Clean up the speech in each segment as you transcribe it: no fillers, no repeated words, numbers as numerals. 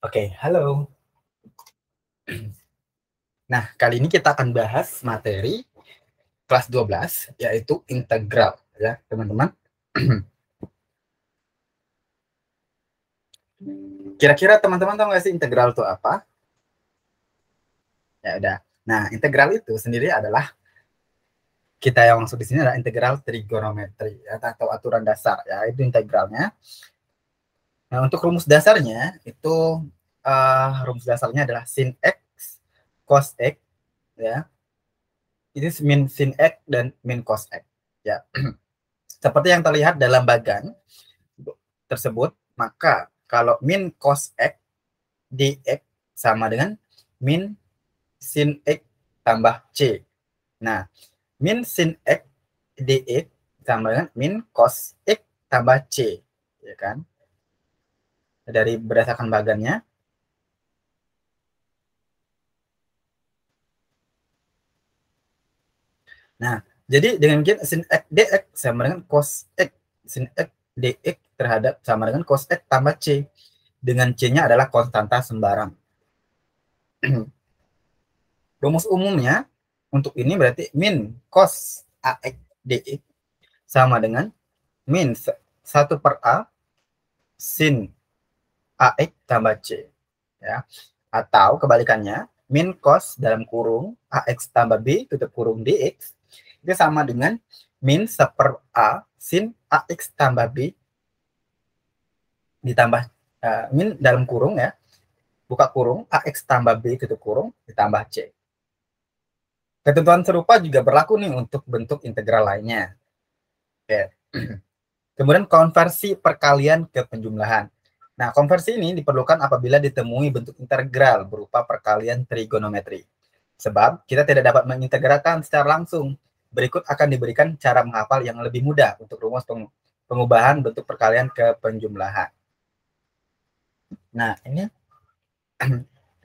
Oke, halo. Nah, kali ini kita akan bahas materi kelas 12, yaitu integral, ya, teman-teman. Kira-kira teman-teman tahu nggak sih integral itu apa? Ya udah. Nah, integral itu sendiri adalah kita yang maksud di sini adalah integral trigonometri, ya, atau aturan dasar, ya, itu integralnya. Nah, untuk rumus dasarnya itu rumus dasarnya adalah sin x cos x, ya. Ini min sin x dan min cos x, ya. Seperti yang terlihat dalam bagan tersebut, maka kalau min cos x dx sama dengan min sin x tambah c. Nah, min sin x dx sama dengan min cos x tambah c, ya kan? Dari berdasarkan bagannya. Nah, jadi dengan mungkin sin x dx sama dengan cos x. Sin x dx terhadap sama dengan cos x tambah c. Dengan c-nya adalah konstanta sembarang. Rumus umumnya untuk ini berarti min cos ax dx sama dengan min 1 per a sin ax tambah c, ya. Atau kebalikannya, min cos dalam kurung ax tambah b tutup kurung dx itu sama dengan min 1 per a sin ax tambah b ditambah min dalam kurung, ya, buka kurung ax tambah b tutup kurung ditambah c. Ketentuan serupa juga berlaku nih untuk bentuk integral lainnya. Oke. Kemudian konversi perkalian ke penjumlahan. Nah, konversi ini diperlukan apabila ditemui bentuk integral berupa perkalian trigonometri. Sebab kita tidak dapat mengintegralkan secara langsung. Berikut akan diberikan cara menghafal yang lebih mudah untuk rumus pengubahan bentuk perkalian ke penjumlahan. Nah, ini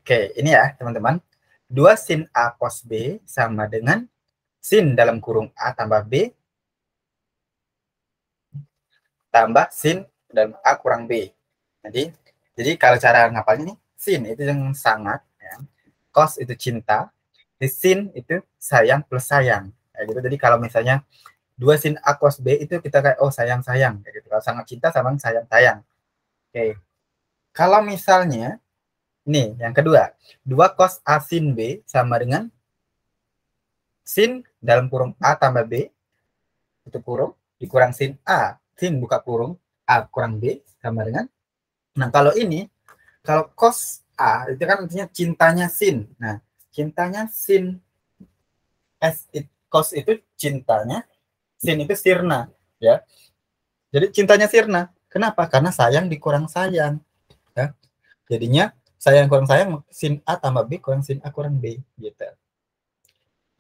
oke, ini ya, teman-teman. 2 sin A cos B sama dengan sin dalam kurung A tambah B tambah sin dalam A kurang B. Jadi kalau cara ngapalnya nih, sin itu yang sangat, ya. Cos itu cinta, di sin itu sayang plus sayang. Kayak gitu. Jadi kalau misalnya 2 sin A cos B itu kita kayak oh sayang-sayang kayak gitu. Kalau sangat cinta sama sayang-sayang. Oke. Kalau misalnya nih yang kedua, 2 cos A sin B sama dengan sin dalam kurung A tambah B itu kurung dikurang sin A, sin buka kurung A kurang B sama dengan, nah kalau ini, kalau cos A itu kan artinya cintanya sin. Nah, cintanya sin cos itu cintanya sin itu sirna, ya. Jadi cintanya sirna. Kenapa? Karena sayang dikurang sayang, ya. Jadinya sayang kurang sayang sin A tambah B kurang sin A kurang B gitu.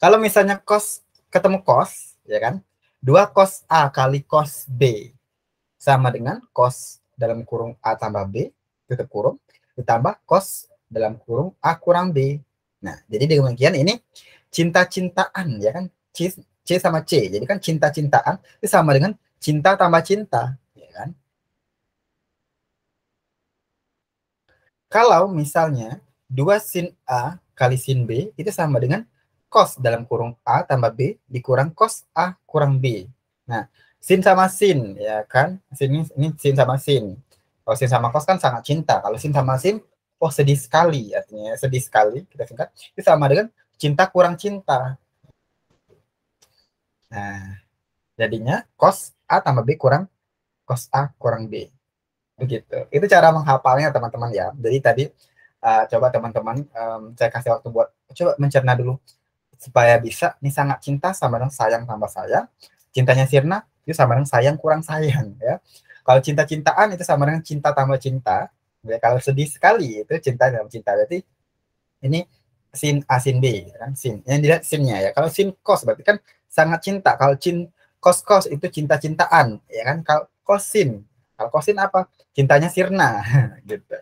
Kalau misalnya cos ketemu cos, ya kan? 2 cos A kali cos B sama dengan cos dalam kurung A tambah B tutup kurung ditambah cos dalam kurung A kurang B. Nah, jadi demikian ini cinta-cintaan, ya kan? C sama C. Jadi kan cinta-cintaan itu sama dengan cinta tambah cinta, ya kan? Kalau misalnya 2 sin A kali sin B itu sama dengan cos dalam kurung A tambah B dikurang cos A kurang B. Nah, sin sama sin, ya kan? Sin ini sin sama sin. Kalau sin sama cos kan sangat cinta. Kalau sin sama sin, oh sedih sekali, artinya sedih sekali, kita singkat. Itu sama dengan cinta kurang cinta. Nah, jadinya cos A tambah B kurang cos A kurang B. Begitu. Itu cara menghafalnya, teman-teman, ya. Jadi tadi coba teman-teman, saya kasih waktu buat coba mencerna dulu supaya bisa nih, sangat cinta sama dengan sayang tambah sayang. Cintanya sirna itu sama dengan sayang kurang sayang, ya. Kalau cinta-cintaan itu sama dengan cinta tambah cinta. Ya, kalau sedih sekali itu cinta dalam cinta. Berarti ini sin A sin B, ya kan, sin. Yang dilihat sinnya, ya. Kalau sin cos berarti kan sangat cinta. Kalau cos cos itu cinta-cintaan, ya kan. Kalau kosin apa? Cintanya sirna gitu.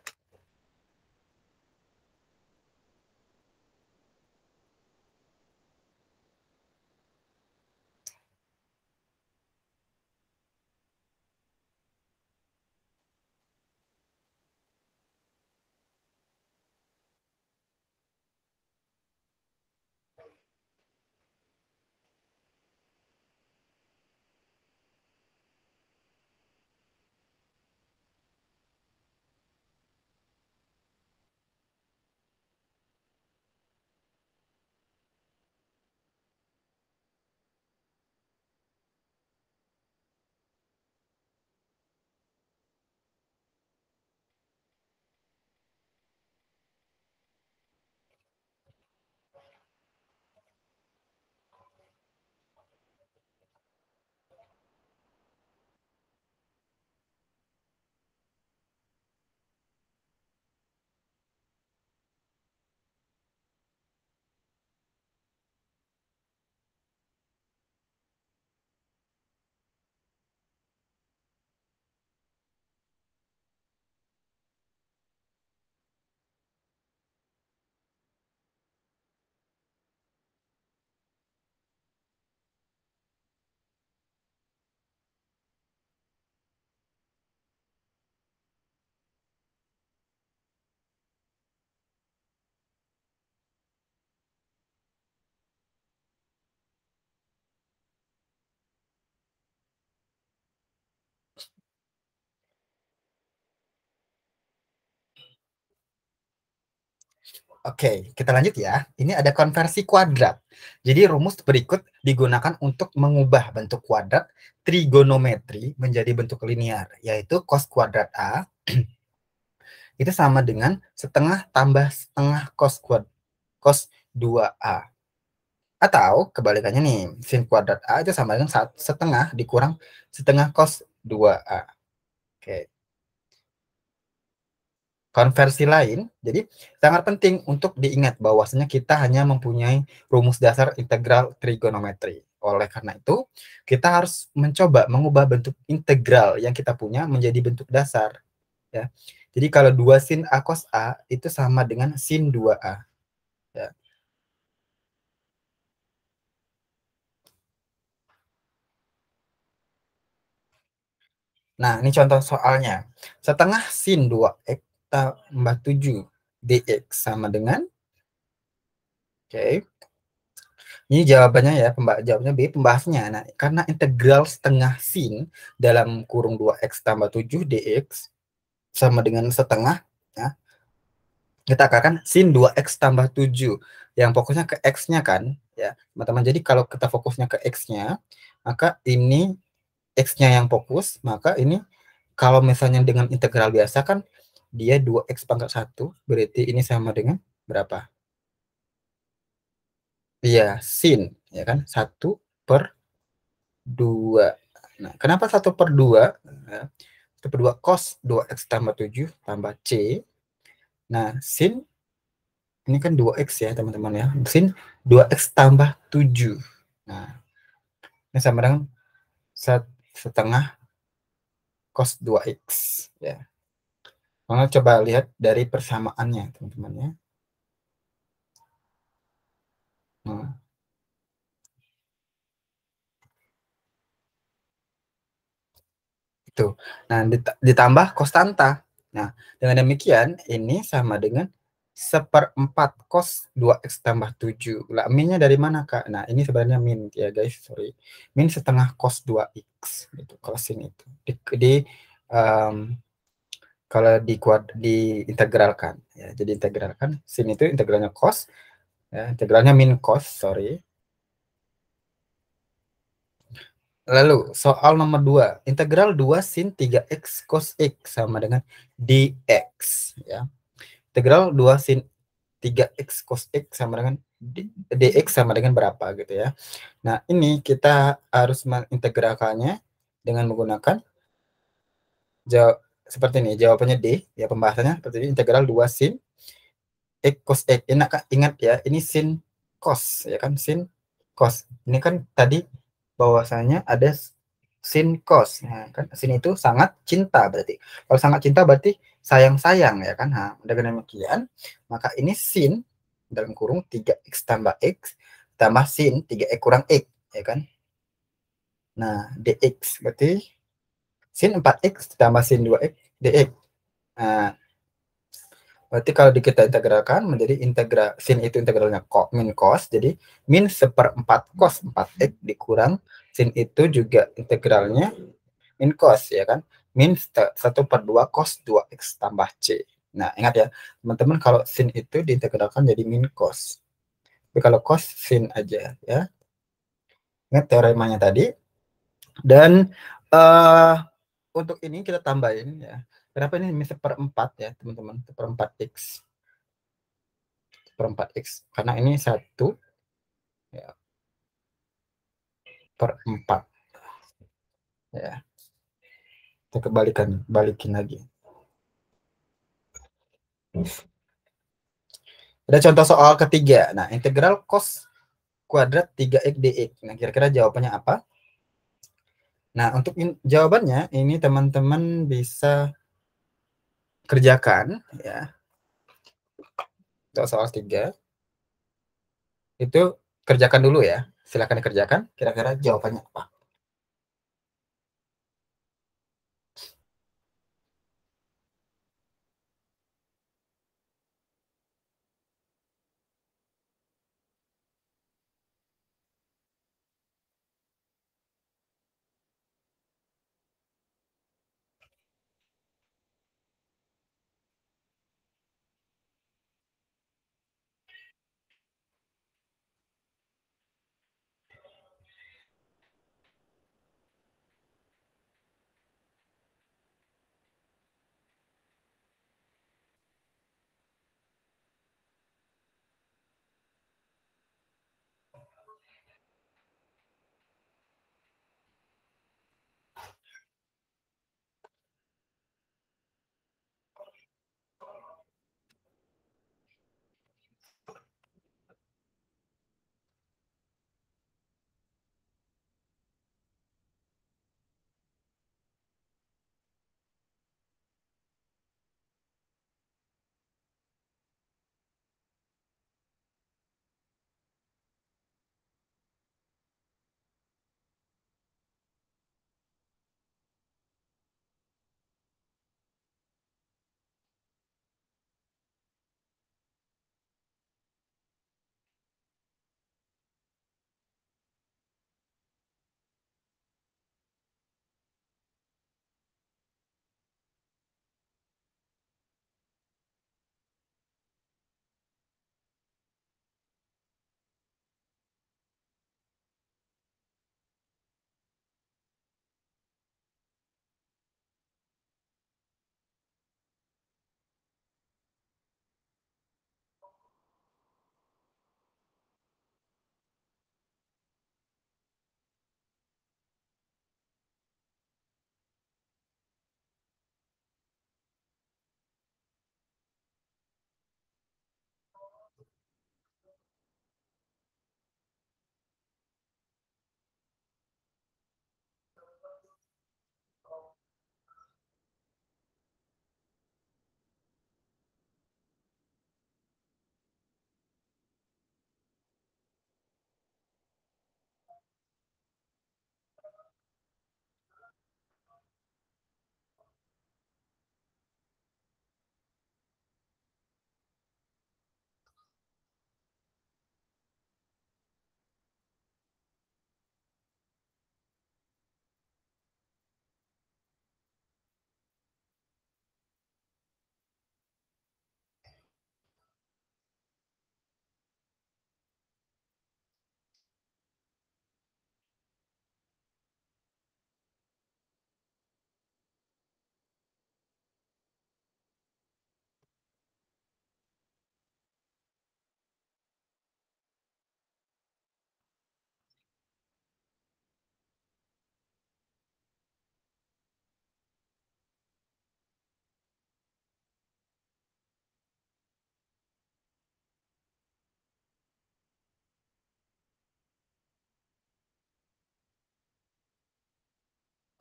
Oke, kita lanjut ya. Ini ada konversi kuadrat. Jadi rumus berikut digunakan untuk mengubah bentuk kuadrat trigonometri menjadi bentuk linear, yaitu cos kuadrat A itu sama dengan setengah tambah setengah cos 2A. Atau kebalikannya nih, sin kuadrat A itu sama dengan setengah dikurang setengah cos 2A. Oke. Konversi lain, jadi sangat penting untuk diingat bahwasanya kita hanya mempunyai rumus dasar integral trigonometri. Oleh karena itu, kita harus mencoba mengubah bentuk integral yang kita punya menjadi bentuk dasar. Ya. Jadi kalau 2 sin A cos A itu sama dengan sin 2A. Ya. Nah, ini contoh soalnya. Setengah sin 2x tambah 7 dx sama dengan, oke, ini jawabannya ya, jawabannya B, pembahasnya. Nah, karena integral setengah sin dalam kurung 2x tambah 7 dx sama dengan setengah, ya, kita akan sin 2x tambah 7 yang fokusnya ke x-nya kan, ya, teman-teman. Jadi kalau kita fokusnya ke x-nya, maka ini x-nya yang fokus, maka ini kalau misalnya dengan integral biasa kan dia 2x pangkat 1, berarti ini sama dengan berapa? Iya, sin, ya kan? 1/2. Nah, kenapa 1/2? Nah, 1/2 cos 2x tambah 7 tambah C. Nah, sin ini kan 2x ya, teman-teman ya. Sin 2x tambah 7. Nah, ini sama dengan setengah cos 2x. Ya. Maka coba lihat dari persamaannya, teman-teman ya. Nah, itu. Nah, ditambah konstanta. Nah, dengan demikian ini sama dengan 1/4 cos 2x tambah 7. Lah, minnya dari mana, Kak? Nah, ini sebenarnya min ya, guys. Sorry. Min setengah cos 2x gitu. Kalau sin itu. Um, kalau diintegralkan ya. Jadi integralkan sin itu integralnya cos ya, integralnya min cos, sorry. Lalu soal nomor 2, integral 2 sin 3x cos x sama dengan dx ya. Integral 2 sin 3x cos x sama dengan dx sama dengan berapa gitu ya. Nah, ini kita harus mengintegralkannya dengan menggunakan seperti ini. Jawabannya D ya, pembahasannya seperti ini, integral 2 sin x cos x. Ingat ya, ini sin cos ya kan, sin cos. Ini kan tadi bahwasanya ada sin cos. Nah, kan sin itu sangat cinta berarti. Kalau sangat cinta berarti sayang-sayang ya kan. Nah, dengan demikian, maka ini sin dalam kurung 3x tambah x tambah sin 3x kurang x ya kan. Nah, dx berarti sin 4x tambah sin 2x dx. Nah, berarti kalau kita integralkan menjadi integral sin itu integralnya min cos, jadi min 1/4 cos 4x dikurang sin itu juga integralnya min cos ya kan, min 1/2 cos 2x tambah c. Nah, ingat ya teman-teman, kalau sin itu diintegralkan jadi min cos, tapi kalau cos sin aja ya. Ingat teoremanya tadi. Dan uh, untuk ini kita tambahin ya, kenapa ini min 1/4 ya teman-teman, 1/4 x, 1/4 x karena ini 1 ya, per 4 ya. Kita balikin lagi. Ada contoh soal ketiga. Nah, integral cos kuadrat 3x dx. Nah, kira-kira jawabannya apa? Nah, untuk jawabannya ini teman-teman bisa kerjakan ya. Untuk soal 3 itu kerjakan dulu ya. Silakan dikerjakan. Kira-kira jawabannya apa?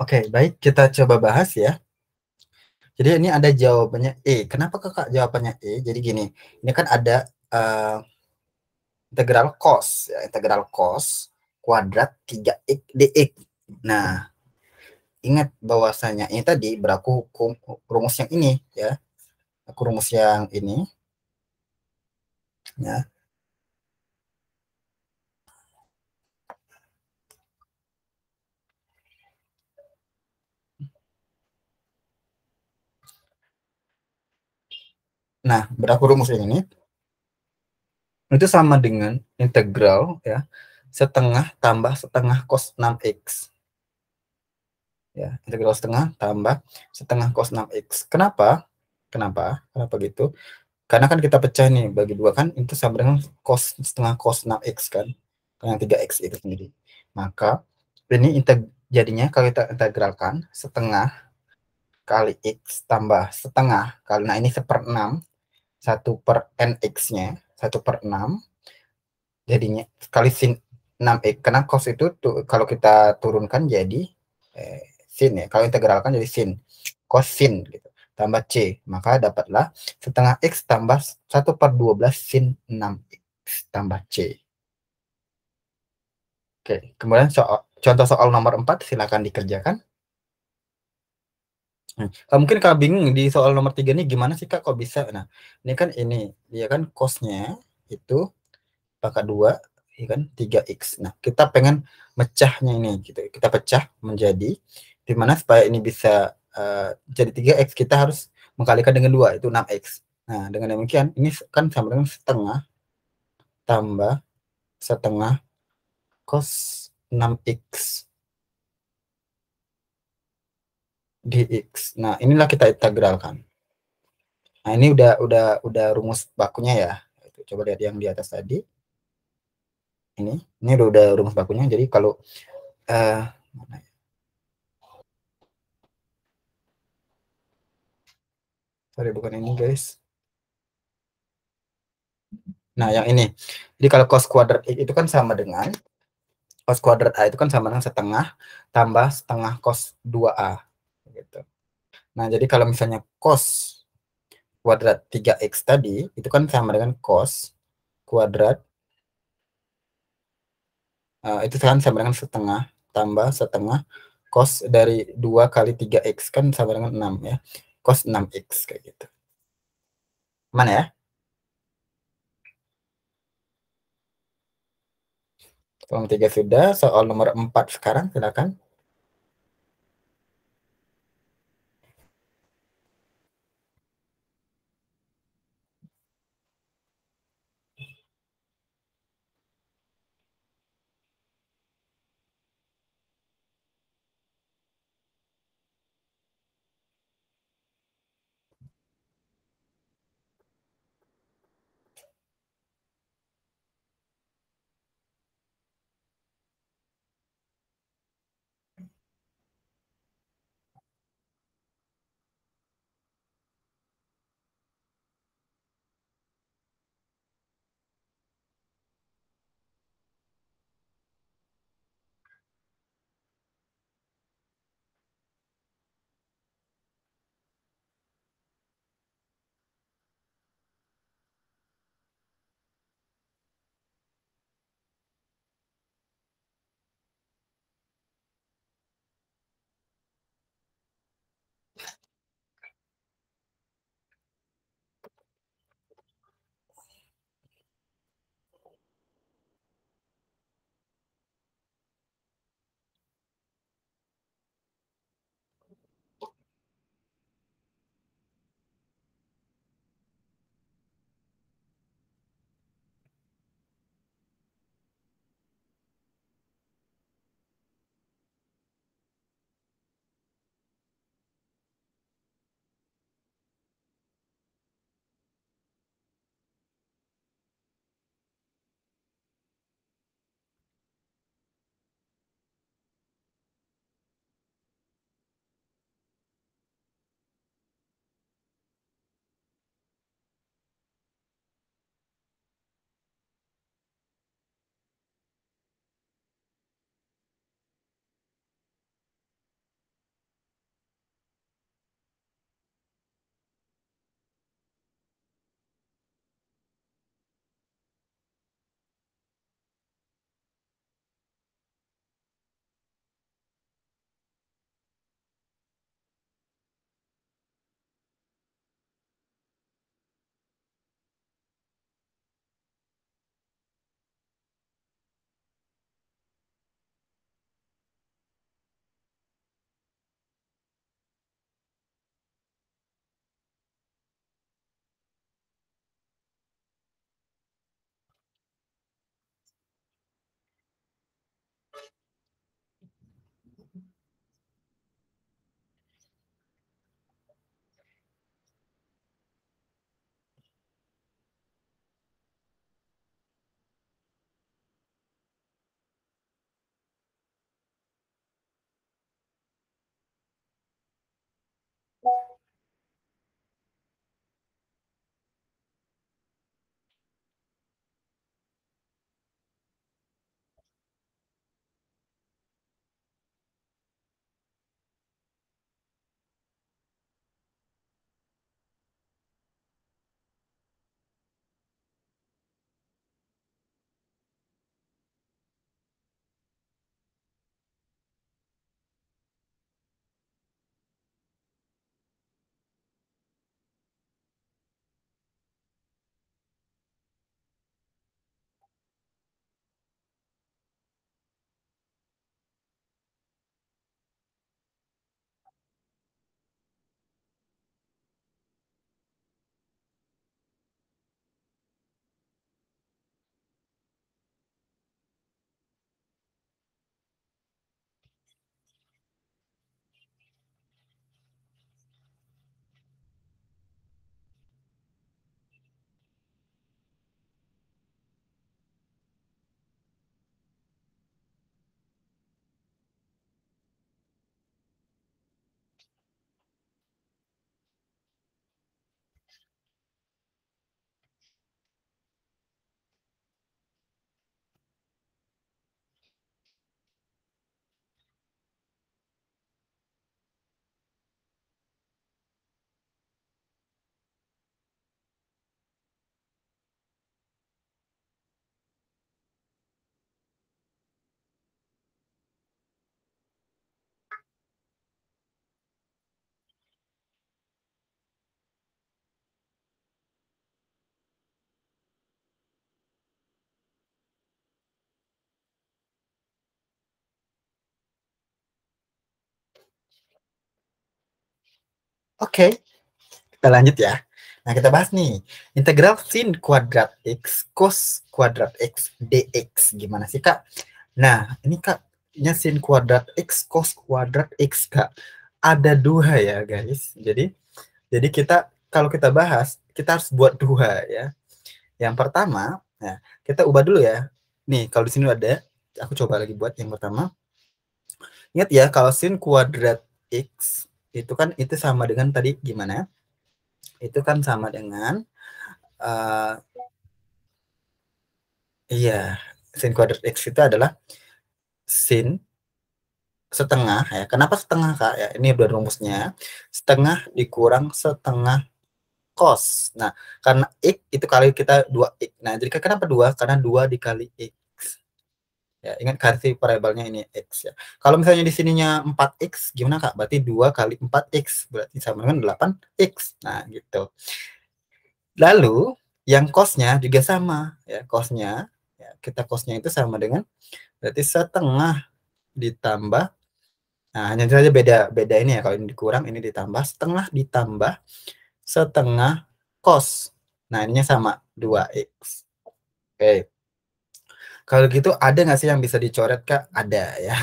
Oke, baik, kita coba bahas ya. Jadi ini ada jawabannya E. Kenapa kakak jawabannya E? Jadi gini, ini kan ada eh, integral cos, ya, integral cos kuadrat 3x dx. Nah, ingat bahwasanya ini tadi berlaku hukum rumus yang ini ya. Aku rumus yang ini ya. Nah, berlaku rumus yang ini itu sama dengan integral ya setengah tambah setengah cos 6x ya, integral setengah tambah setengah cos 6x. Kenapa? Kenapa gitu? Karena kan kita pecah nih bagi dua kan itu sama dengan cos setengah cos 6x kan. Yang 3x itu sendiri. Maka ini jadinya kalau kita integralkan setengah kali x tambah setengah kali, nah ini seperenam, 1/nx-nya 1/6 jadinya kali sin 6x, karena cos itu tuh kalau kita turunkan jadi sin ya, kalau integralkan jadi sin cos sin gitu tambah c, maka dapatlah setengah x tambah 1/12 sin 6x tambah c. Oke, kemudian contoh soal nomor 4 silakan dikerjakan. Mungkin Kak bingung di soal nomor 3 ini gimana sih Kak kok bisa. Nah, ini kan ini dia kan cosnya itu pangkat 2 ya kan 3x. Nah, kita pengen mecahnya ini gitu. Kita pecah menjadi di mana supaya ini bisa jadi 3x kita harus mengkalikan dengan 2 itu 6x. Nah, dengan demikian ini kan sama dengan setengah tambah setengah cos 6x dx. Nah, inilah kita integralkan. Nah, ini udah rumus bakunya ya. Coba lihat yang di atas tadi. Ini udah rumus bakunya. Jadi kalau uh, sorry bukan ini guys. Nah, yang ini. Jadi kalau cos kuadrat X itu kan sama dengan cos kuadrat A itu kan sama dengan setengah tambah setengah cos 2A gitu. Nah, jadi kalau misalnya cos kuadrat 3x tadi itu kan sama dengan cos kuadrat itu kan sama dengan setengah tambah setengah cos dari 2 kali 3x kan sama dengan 6 ya. Cos 6x kayak gitu. Mana ya? Soal 3 sudah, soal nomor 4 sekarang silakan. Oke, kita lanjut ya. Nah, kita bahas nih, integral sin kuadrat X cos kuadrat X dx. Gimana sih, Kak? Nah, ini Kak, sin kuadrat X cos kuadrat X, Kak. Ada dua ya, guys. Jadi kita, kalau kita bahas, kita harus buat dua ya. Yang pertama, nah, kita ubah dulu ya. Nih, kalau di sini ada, aku coba lagi buat yang pertama. Ingat ya, kalau sin kuadrat X, itu kan itu sama dengan tadi gimana? Itu kan sama dengan iya, sin kuadrat X itu adalah sin setengah ya. Kenapa setengah, Kak? Ya, ini udah rumusnya. Setengah dikurang setengah cos. Nah, karena X itu kali kita 2X. Nah, jadi kenapa 2? Karena 2 dikali X. Ya, ingat kasih variabelnya ini X ya. Kalau misalnya di sininya 4X, gimana, Kak? Berarti 2 kali 4X. Berarti sama dengan 8X. Nah, gitu. Lalu, yang cosnya juga sama. Ya, cosnya, ya, kita cosnya itu sama dengan, berarti setengah ditambah, nah hanya saja beda ini ya, kalau ini dikurang ini ditambah, setengah ditambah setengah cos. Nah, ininya sama 2x. Oke, kalau gitu ada nggak sih yang bisa dicoret, Kak? Ada ya.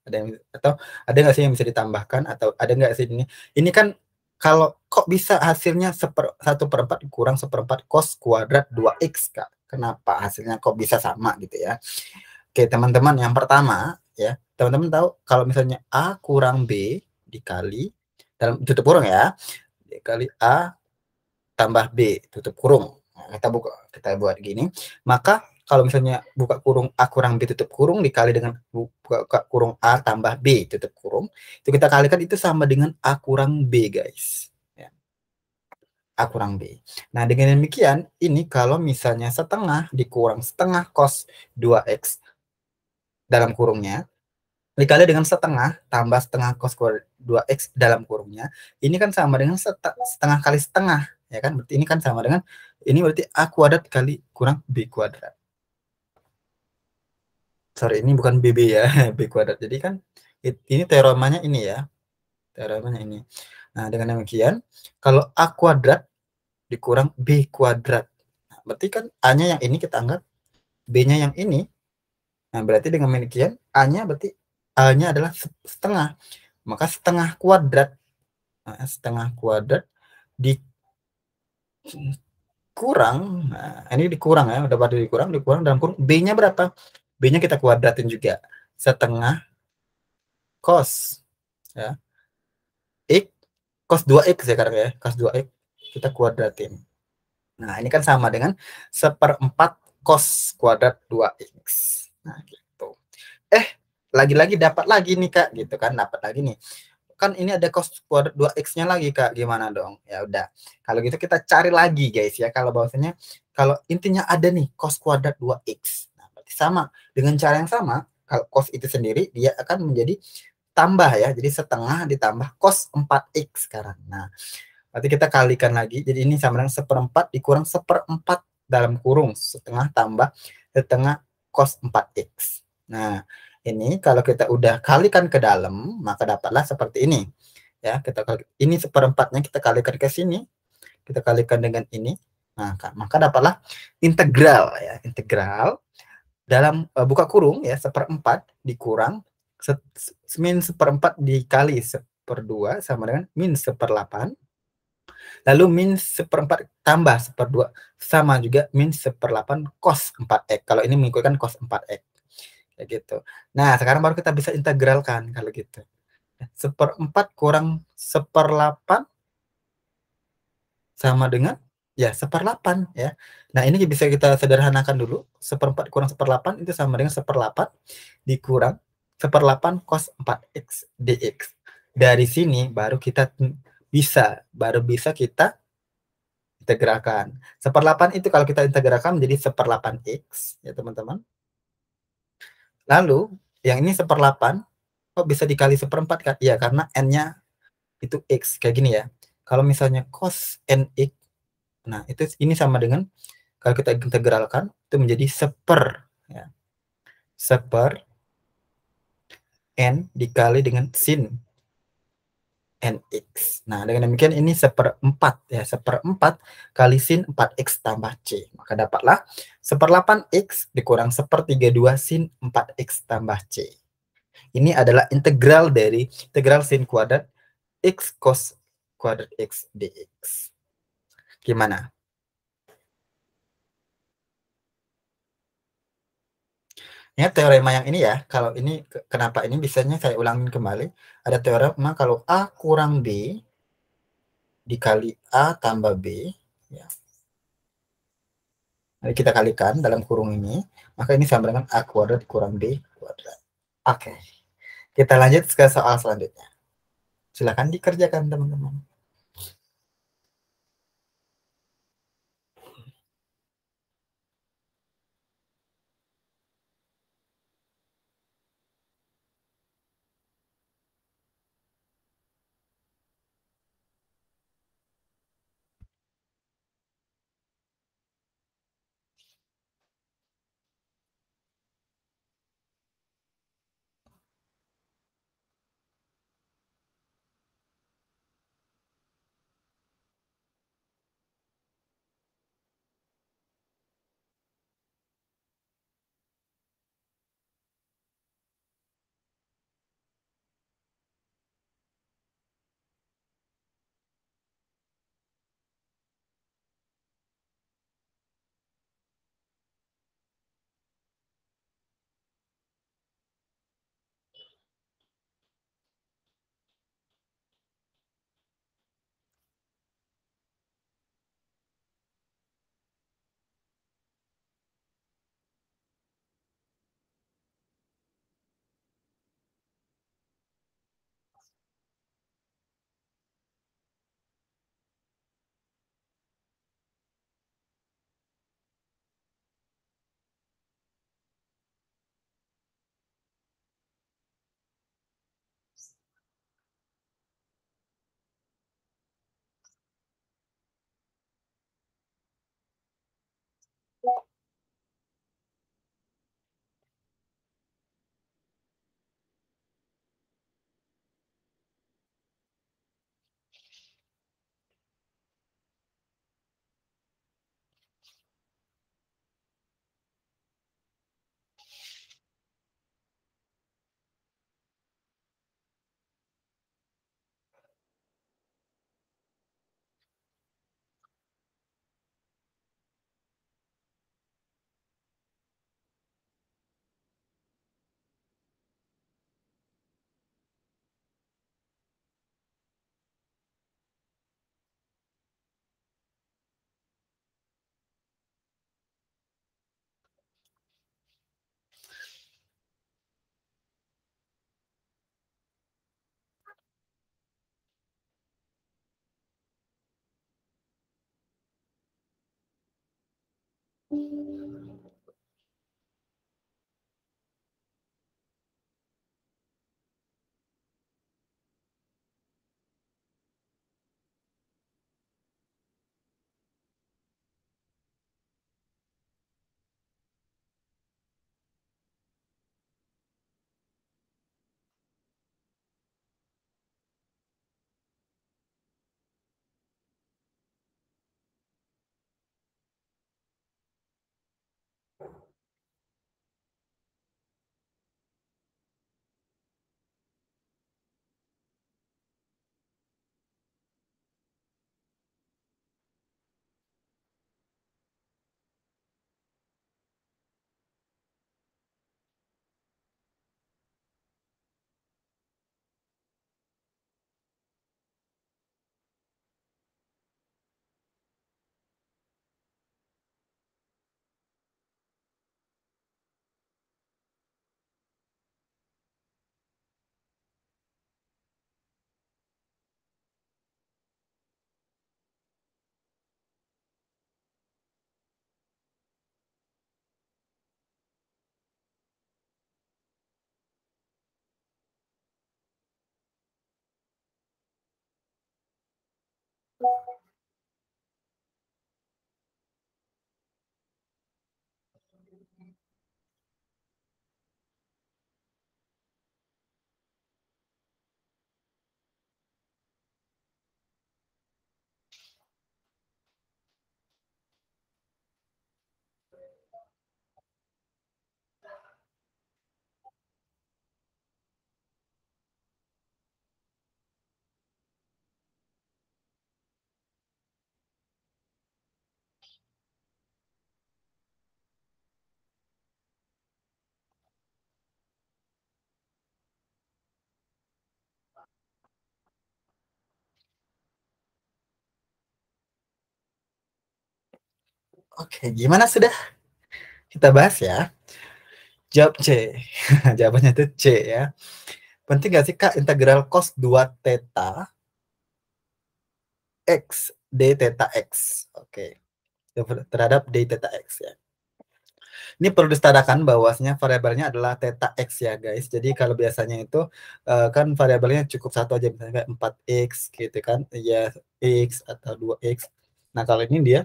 Ada yang, atau ada nggak sih yang bisa ditambahkan, atau ada nggak sih ini kan, kalau kok bisa hasilnya 1/4 kurang 1/4 cos kuadrat 2x, Kak? Kenapa hasilnya kok bisa sama gitu ya? Oke, teman-teman, yang pertama ya, teman-teman tahu kalau misalnya A kurang B dikali, dalam tutup kurung ya, dikali A tambah B tutup kurung. Nah, kita buat gini, maka kalau misalnya buka kurung A kurang B tutup kurung dikali dengan buka kurung A tambah B tutup kurung, itu kita kalikan, itu sama dengan A kurang B, guys. Ya, A kurang B. Nah, dengan demikian, ini kalau misalnya setengah dikurang setengah cos 2x dalam kurungnya dikali dengan setengah tambah setengah cos 2x dalam kurungnya, ini kan sama dengan setengah kali setengah, ya kan? Berarti ini kan sama dengan, ini berarti A kuadrat kali kurang B kuadrat. Sorry, ini bukan BB ya, B kuadrat. Jadi kan ini teoremanya ini ya, teoremanya ini. Nah, dengan demikian, kalau A kuadrat dikurang B kuadrat, nah, berarti kan A-nya yang ini kita anggap, B-nya yang ini. Nah, berarti dengan demikian A-nya berarti A-nya adalah setengah. Maka setengah kuadrat, nah, setengah kuadrat dikurang, nah, ini dikurang ya, udah pada dikurang dalam kurung, B-nya berapa? B-nya kita kuadratin juga, setengah cos ya, X, cos 2X ya karena ya, cos 2X kita kuadratin. Nah, ini kan sama dengan 1/4 cos kuadrat 2X. Nah, gitu. Lagi-lagi dapat lagi nih, Kak, gitu kan, dapat lagi nih. Kan ini ada cos kuadrat 2x-nya lagi, Kak. Gimana dong? Ya udah. Kalau gitu kita cari lagi, guys ya. Kalau bahwasanya kalau intinya ada nih cos kuadrat 2x. Nah, berarti sama dengan cara yang sama, kalau cos itu sendiri dia akan menjadi tambah ya. Jadi setengah ditambah cos 4x sekarang. Nah, berarti kita kalikan lagi. Jadi ini sama dengan 1/4 dikurang 1/4 dalam kurung setengah tambah setengah cos 4x. Nah, ini kalau kita udah kalikan ke dalam, maka dapatlah seperti ini. Ya, ini 1/4-nya kita kalikan ke sini, kita kalikan dengan ini. Nah, maka dapatlah integral ya, integral dalam buka kurung ya 1/4 dikurang min 1/4 dikali 1/2 sama dengan min 1/8. Lalu min 1/4 tambah 1/2 sama juga min 1/8 cos 4x. Kalau ini mengikutkan cos 4x. Kayak gitu. Nah, sekarang baru kita bisa integralkan kalau gitu. 1/4 kurang 1/8 sama dengan ya 1/8 ya. Nah, ini bisa kita sederhanakan dulu. 1/4 kurang 1/8 itu sama dengan 1/8 dikurang 1/8 cos 4x dx. Dari sini baru bisa kita integralkan. 1/8 itu kalau kita integralkan menjadi 1/8x ya, teman-teman. Lalu yang ini 1/8 kok bisa dikali 1/4, kan? Iya, karena n-nya itu x kayak gini ya. Kalau misalnya cos nx, nah itu ini sama dengan kalau kita integralkan itu menjadi 1/, ya. 1/n dikali dengan sin NX. Nah, dengan demikian ini seperempat ya, seperempat kali sin 4X tambah C. Maka dapatlah 1/8X dikurang 1/32 sin 4X tambah C. Ini adalah integral dari integral sin kuadrat X cos kuadrat X dx. Gimana? Ya, teorema yang ini ya, kalau ini kenapa ini bisanya saya ulangin kembali. Ada teorema kalau A kurang B dikali A tambah B, ya. Jadi kita kalikan dalam kurung ini, maka ini sama dengan A kuadrat kurang B kuadrat. Oke, kita lanjut ke soal selanjutnya. Silakan dikerjakan teman-teman. Oke, gimana sudah kita bahas ya? Jawab C. Jawabannya itu C ya. Penting gak sih Kak integral cos 2 theta X d theta X. Oke. Terhadap d theta X ya. Ini perlu disetarakan bahwasanya variabelnya adalah theta X ya guys. Jadi kalau biasanya itu kan variabelnya cukup satu aja, misalnya kayak 4X gitu kan. Ya X atau 2X. Nah kalau ini dia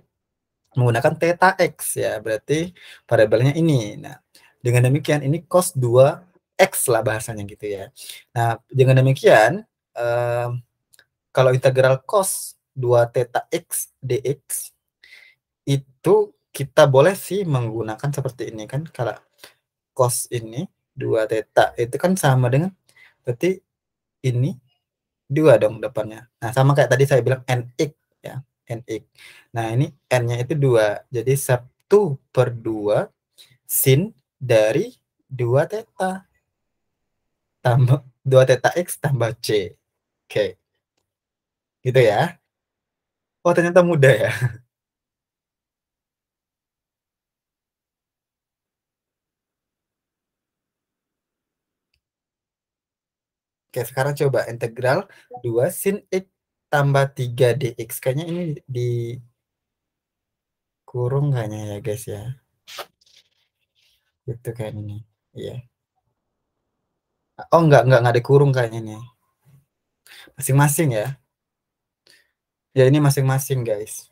menggunakan theta X ya. Berarti variabelnya ini. Nah dengan demikian ini cos 2X lah bahasanya gitu ya. Nah dengan demikian kalau integral cos 2 theta X dx itu kita boleh sih menggunakan seperti ini kan. Kalau cos ini 2 theta itu kan sama dengan berarti ini 2 dong depannya. Nah, sama kayak tadi saya bilang nx ya, nx. Nah, ini n-nya itu 2. Jadi 1/2 sin dari 2 theta tambah 2 theta x tambah c. Oke. Gitu ya. Oh, ternyata mudah ya. Oke, sekarang coba integral 2 sin x tambah 3 dx. Kayaknya ini dikurung kayaknya ya guys ya. Itu kayak ini. Iya. Oh enggak dikurung kayaknya nih. Masing-masing ya. Ya ini masing-masing guys.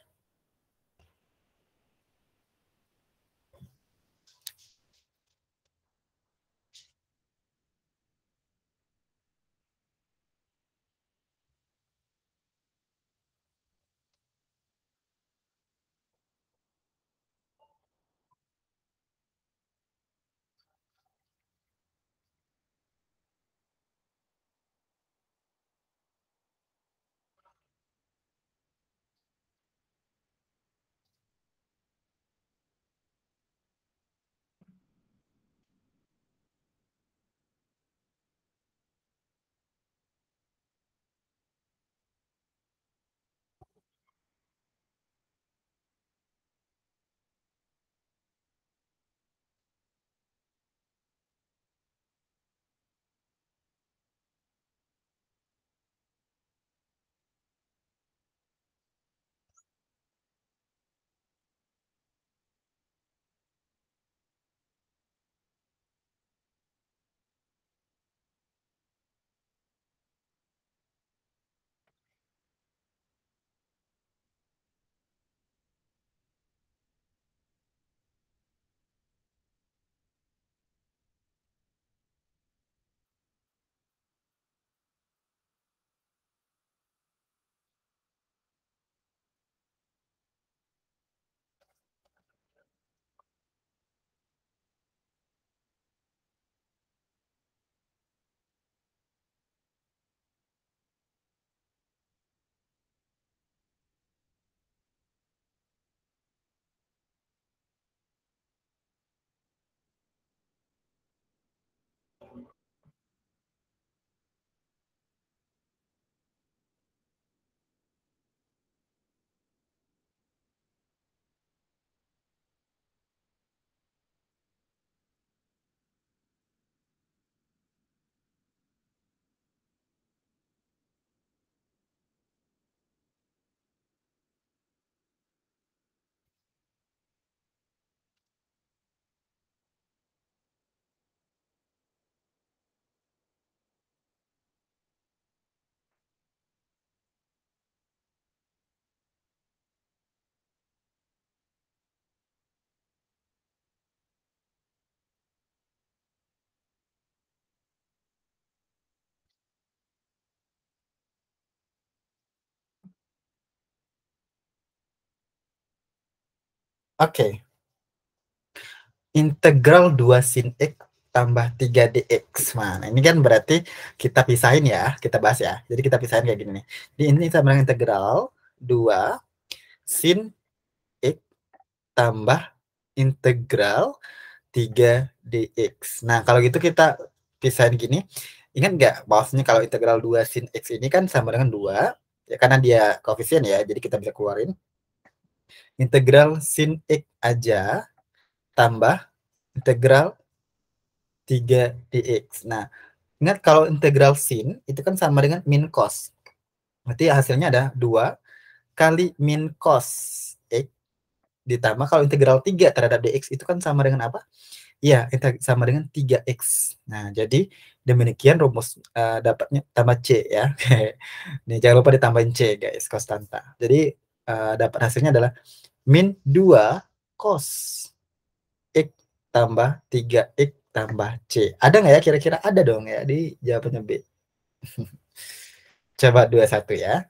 Oke. Integral 2 sin x tambah 3 dx. Nah, ini kan berarti kita pisahin ya, kita bahas ya. Jadi kita pisahin kayak gini nih. Di ini sama dengan integral 2 sin x tambah integral 3 dx. Nah, kalau gitu kita pisahin gini. Ingat nggak bahwasanya kalau integral 2 sin x ini kan sama dengan 2 ya karena dia koefisien ya, jadi kita bisa keluarin Integral sin X aja tambah integral 3 dx. Nah, ingat kalau integral sin itu kan sama dengan min cos. Berarti hasilnya ada 2 kali min cos X ditambah kalau integral 3 terhadap dx itu kan sama dengan apa? Iya, sama dengan 3x. Nah, jadi demikian rumus dapatnya tambah C ya. Nih, jangan lupa ditambahin C guys, konstanta. Jadi dapat hasilnya adalah min 2 cos X tambah 3x tambah C. Ada nggak ya kira-kira? Ada dong ya di jawabannya B. Coba 21 ya.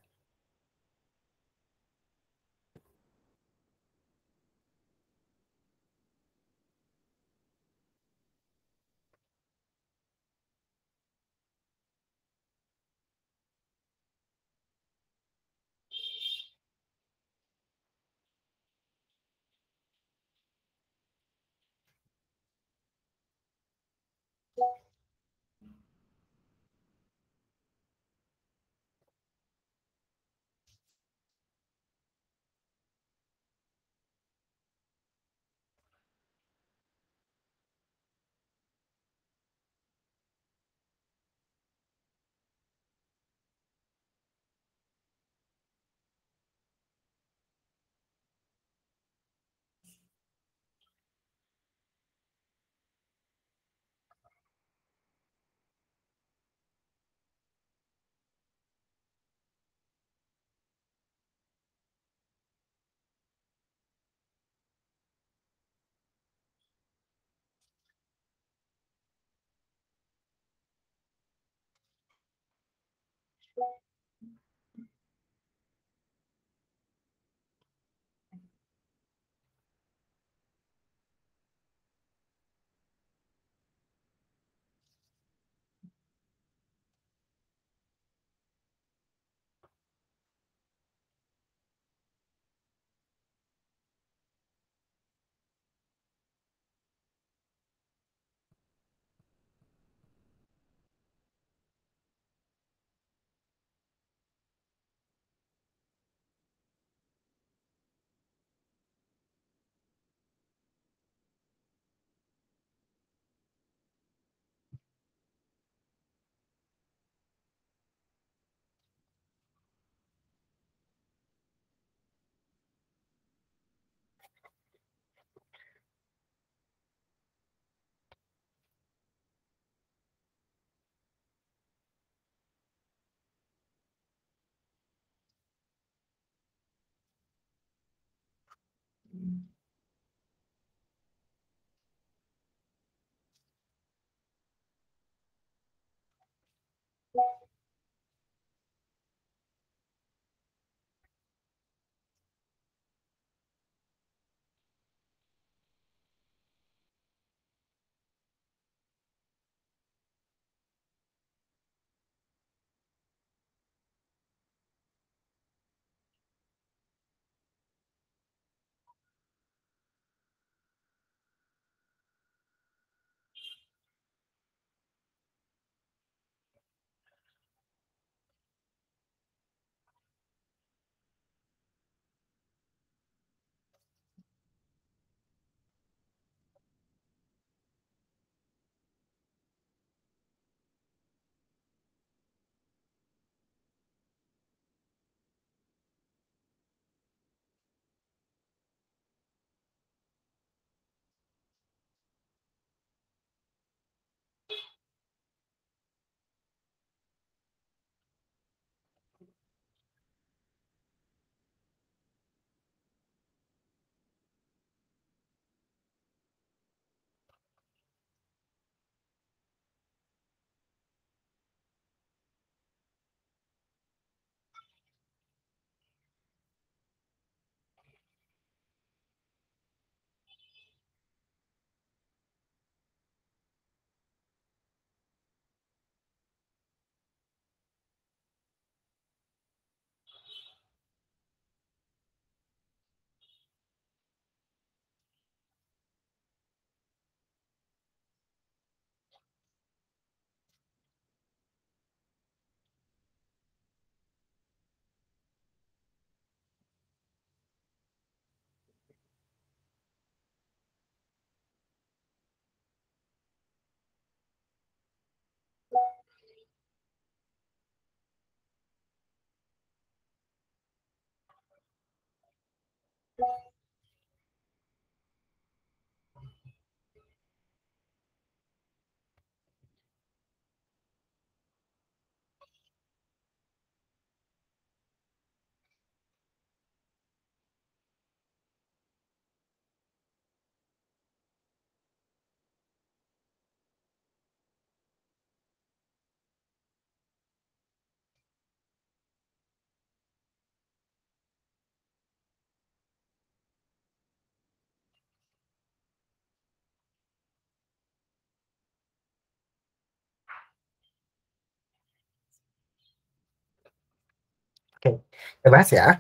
Oke, kita bahas ya.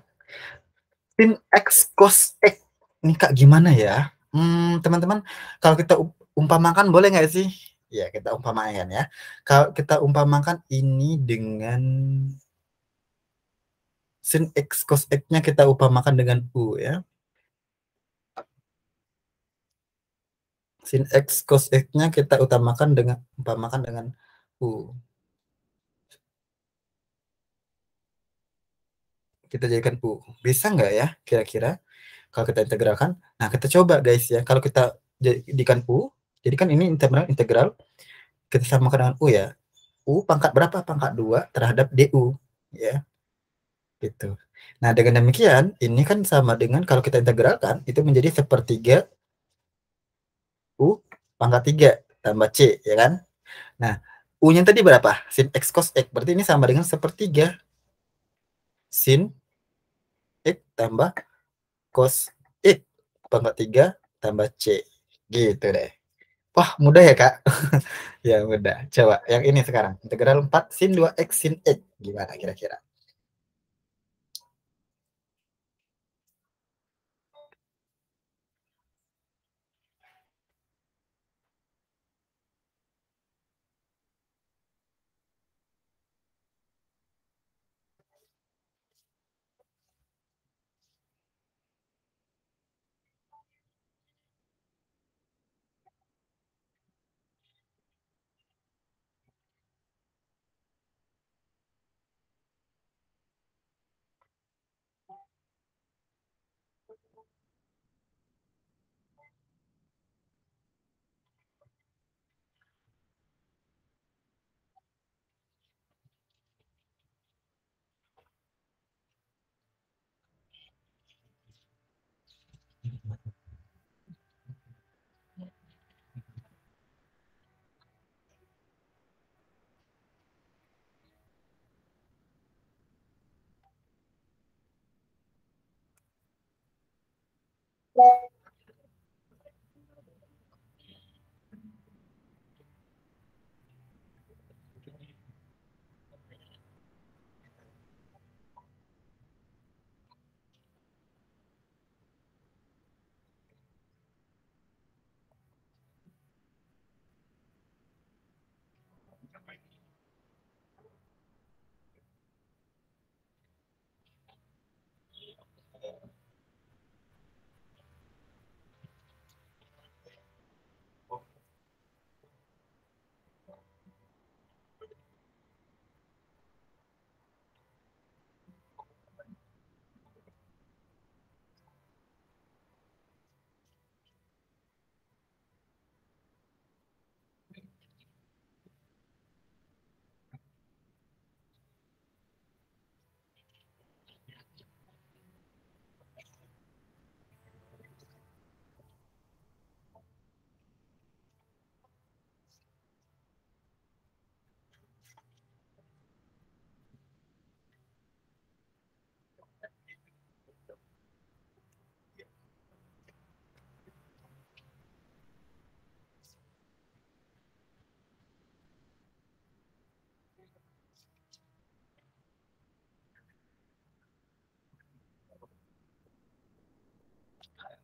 Sin X cos X. Ini Kak gimana ya? Teman-teman, kalau kita umpamakan boleh nggak sih? Ya, kita umpamakan ya. Kalau kita umpamakan ini dengan sin X cos X-nya kita umpamakan dengan U ya. Sin X cos X-nya kita umpamakan dengan U. Kita jadikan U. Bisa nggak ya kira-kira kalau kita integralkan? Nah, kita coba guys ya. Kalau kita jadikan U, jadi kan ini integral, kita samakan dengan U ya. U pangkat berapa? Pangkat 2 terhadap DU. Ya, gitu. Nah, dengan demikian, ini kan sama dengan kalau kita integralkan, itu menjadi sepertiga U pangkat 3 tambah C, ya kan? Nah, U-nya tadi berapa? Sin X cos X. Berarti ini sama dengan sepertiga sin X tambah cos X pangkat 3 tambah C. Gitu deh. Wah, mudah ya, Kak? Ya, mudah. Coba yang ini sekarang. Integral 4 sin 2X sin X. Gimana kira-kira?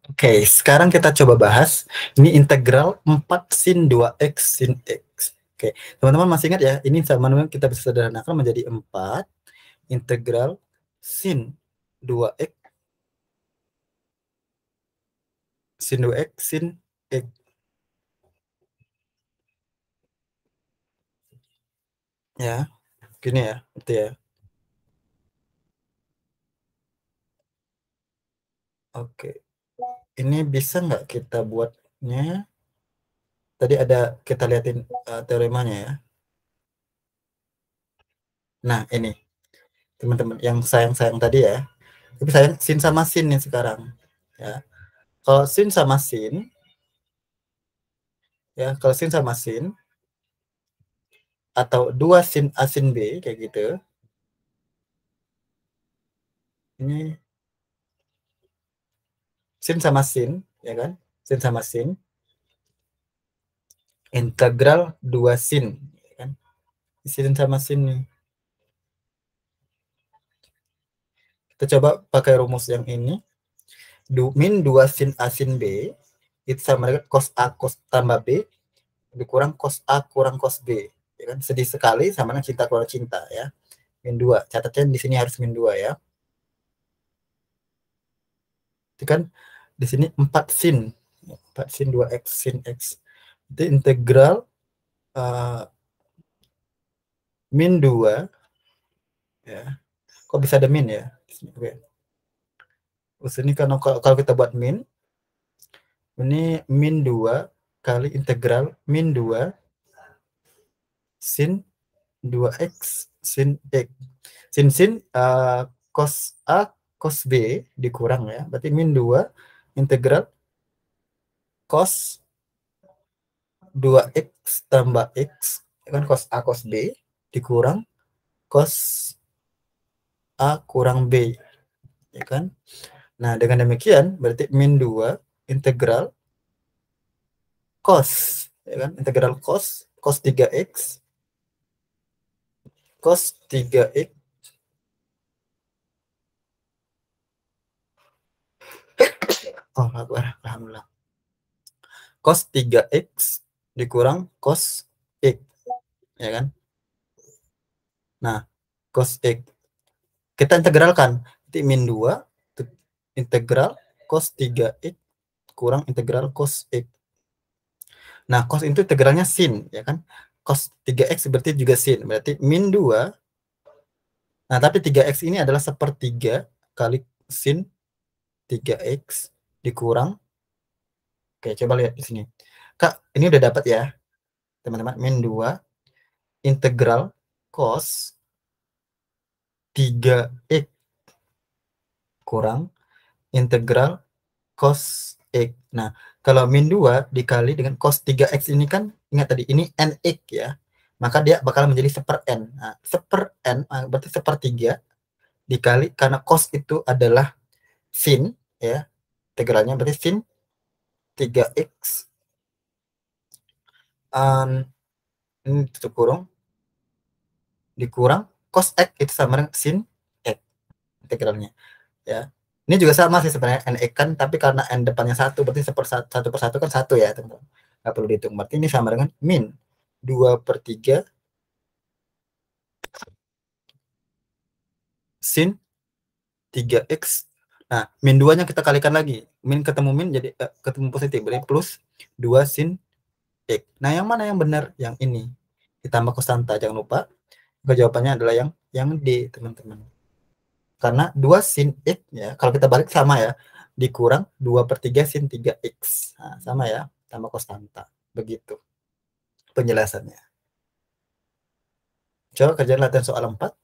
Oke, sekarang kita coba bahas ini integral 4 sin 2x sin x. Oke, teman-teman masih ingat ya, ini sama dengan kita bisa sederhanakan menjadi 4 integral sin 2x sin 2x sin x. Ya, gini ya, gitu ya. Oke. Ini bisa nggak kita buatnya? Tadi ada kita liatin teoremanya ya. Nah, ini teman-teman yang sayang-sayang tadi ya. Tapi sayang sin sama sin nih sekarang. Ya. Kalau sin sama sin, ya kalau sin sama sin atau 2 sin A sin B kayak gitu. Ini sin sama sin, ya kan? Sin sama sin integral 2 sin, ya kan? Sin sama sin nih. Kita coba pakai rumus yang ini. Min 2 sin A sin B itu sama dengan cos A cos tambah B dikurang cos A kurang cos B. Ya kan? Sedih sekali sama dengan cinta kurang cinta ya. Min 2. Catatnya di sini harus min 2 ya. Itu kan di sini 4 sin. 4 sin 2x sin x. Itu integral min 2 ya. Kok bisa ada min ya? Oke. Terus ini kan kalau kita buat min, ini min 2 kali integral min 2 sin 2x sin x. Sin cos A cos B dikurang ya. Berarti min 2 integral cos 2x tambah x kan cos A cos B dikurang cos A kurang B ya kan. Nah, dengan demikian berarti min 2 integral cos ya kan, integral cos 3x cos 3x oh alhamdulillah cos 3x dikurang cos x ya kan. Nah, cos x kita integralkan nanti min 2 integral cos 3x kurang integral cos x. Nah, cos itu integralnya sin ya kan. Cos 3x berarti juga sin. Berarti min 2. Nah, tapi 3x ini adalah sepertiga kali sin 3x dikurang. Oke, coba lihat di sini. Kak, ini udah dapat ya, teman-teman. Min 2 integral cos 3x kurang integral cos x. Nah, kalau min 2 dikali dengan cos 3x ini kan, ingat tadi, ini nx ya. Maka dia bakal menjadi seper n. Nah, seper n berarti sepertiga dikali, karena cos itu adalah sin ya. Integralnya berarti sin 3x ini tutup kurung dikurang cos x itu sama dengan sin x integralnya ya. Ini juga sama sih sebenarnya nx kan, tapi karena n depannya satu berarti satu per satu kan satu ya teman-teman, nggak perlu dihitung. Berarti ini sama dengan min 2/3 sin 3x. Nah, min 2 nya kita kalikan lagi, min ketemu min jadi ketemu positif, berarti plus 2 sin x. Nah, yang mana yang benar? Yang ini ditambah konstanta, jangan lupa. Jawabannya adalah yang D teman-teman, karena 2 sin x ya, kalau kita balik sama ya, dikurang 2/3 sin 3x. Nah, sama ya, tambah konstanta. Begitu penjelasannya. Coba kerjaan latihan soal 4.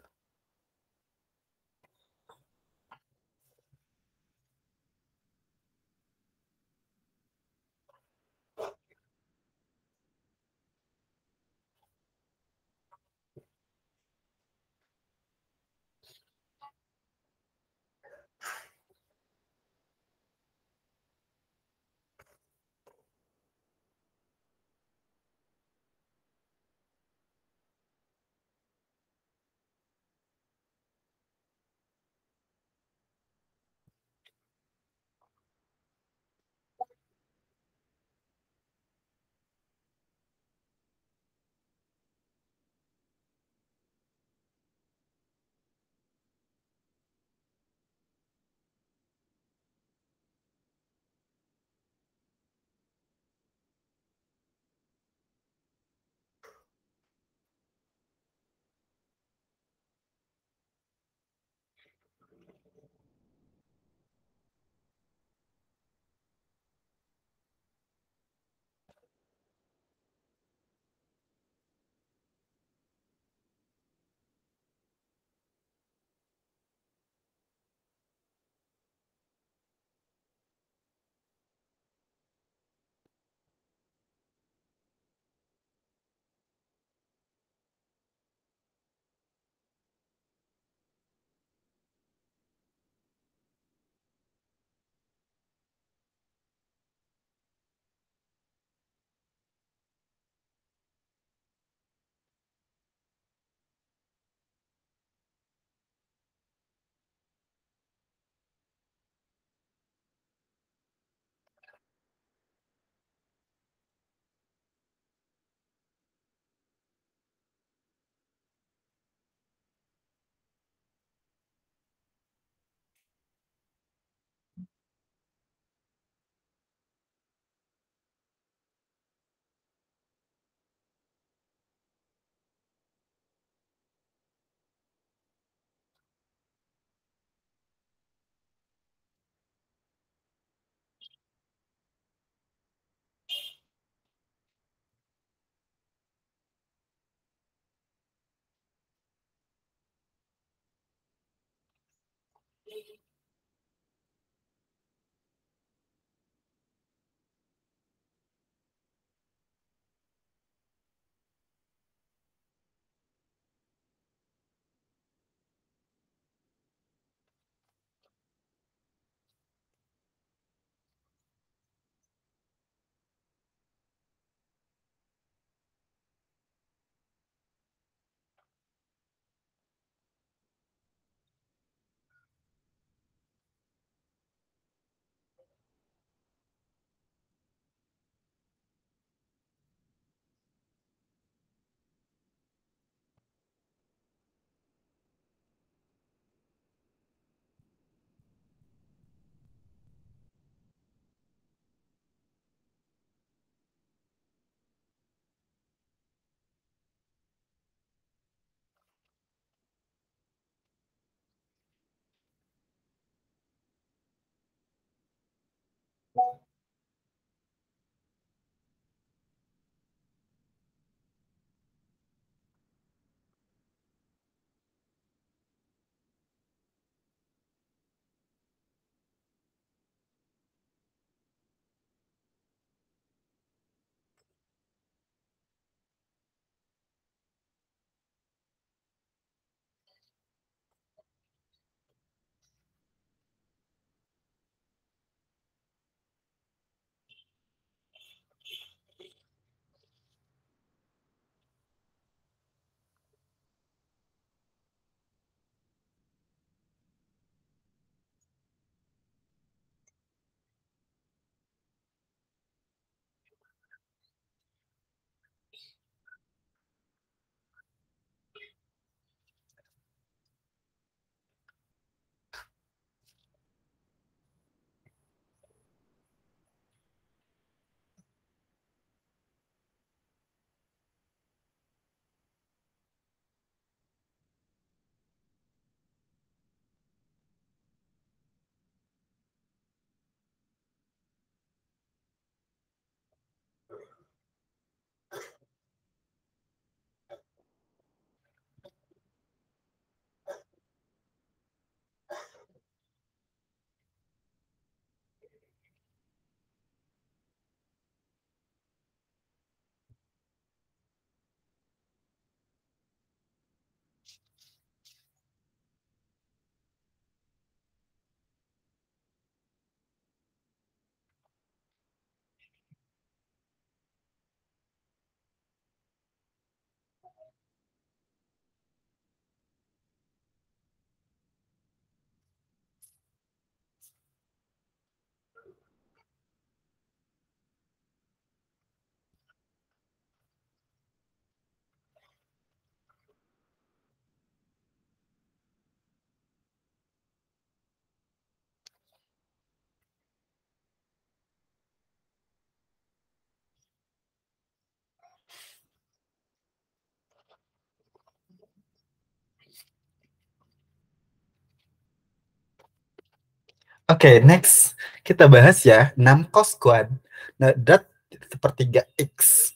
Oke, next kita bahas ya 6 cos kuadrat sepertiga X.